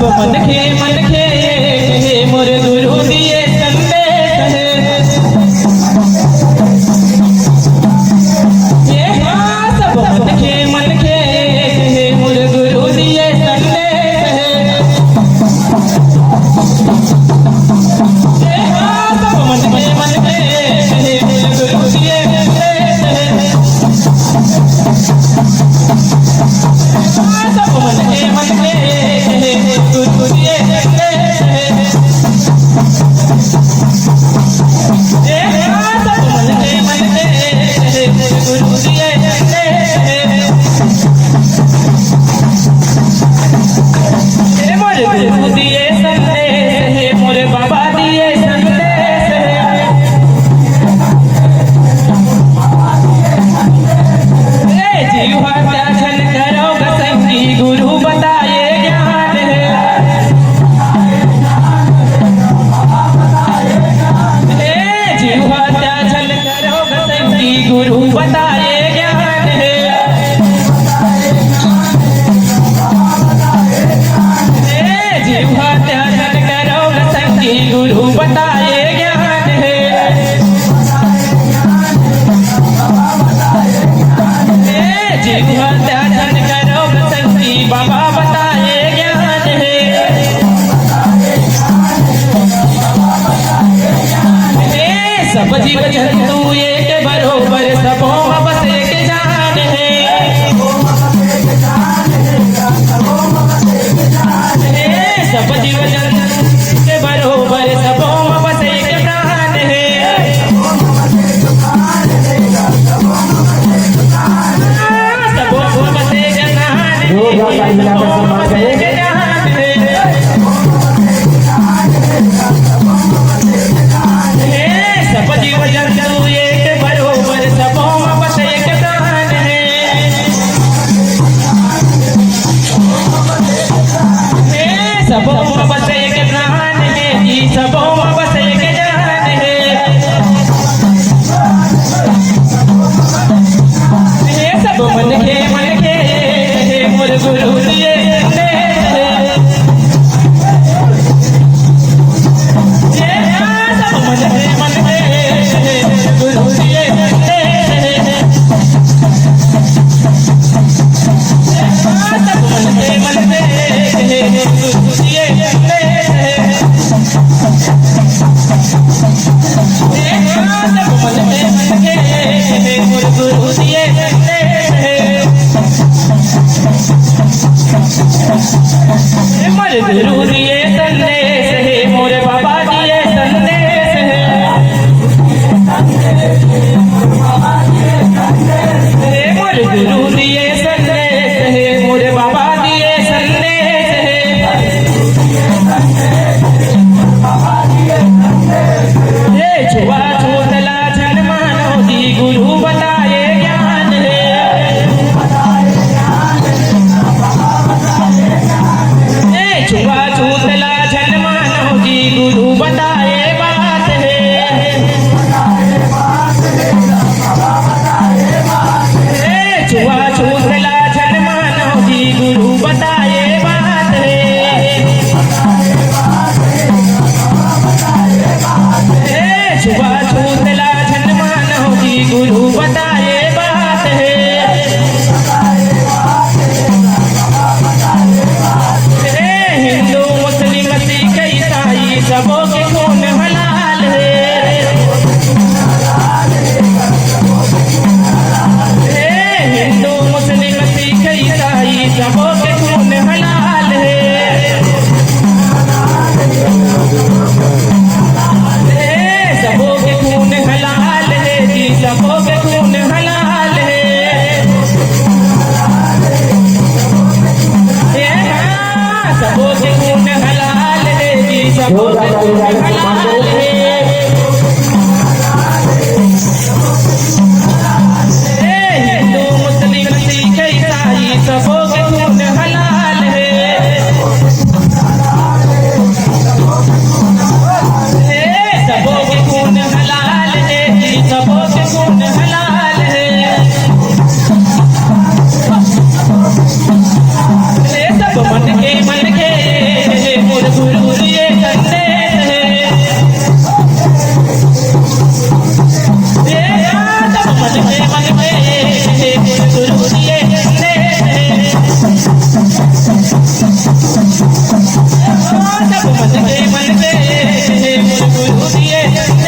मन के मोरे गुरु दिए संदेश ये सब मन के मोरे गुरु दिए संदेश ये सब मन के मोरे गुरु दिए सब मन के गुरु दिए मोरे बाबा दिए संदेश जीवा त्याजन करो गसंगी गुरु बताए ज्ञान जीवा त्याजन करो गसंगी गुरु बताए ज्ञान जीवा त्याजन करो गसंगी गुरु बताए ज्ञान जीवा त्याजन करो गसंगी बाबा बताए ज्ञान सब जीव जंतु एक बरोबर सबों में बस एक जान है सब जीव जंतु के बरोबर सबों में बस एक प्राण है सबों में बस एक जान है सबों में बस एक जान है सब जीव जंतु एक बरोबर सबों में बस एक प्राण है सबों में बस एक प्राण है जी सबों में बस एक जान है सब मन के मोर गुरु दिए मोरे गुरु दिए संदेश है मोरे बाबा दिए संदेश है मोरे गुरु दिए संदेश है मोरे बाबा दिए संदेश है छुआ छूतला छन मानो जी गुरु बताए ज्ञान छुआ छूतला छन मानो जी गुरु बताए बात है छुआ छूतला छन मानो जी गुरु बताए बात है छुआ छूतला छन मानो जी गुरु बताए बात है हिंदू मुस्लिम सिख ईसाई सबों के खून हलाल है हिंदू मुस्लिम सिख ईसाई सबों के खून हलाल है सबों के खून हलाल है जी सबों के खून हलाल है सबों के खून हलाल है जी सबों के खून हलाल है हिंदू मुस्लिम सिख ईसाई सबों के खून हलाल है सबों के खून हलाल है जी सबों के खून हलाल है सब मन के संदेश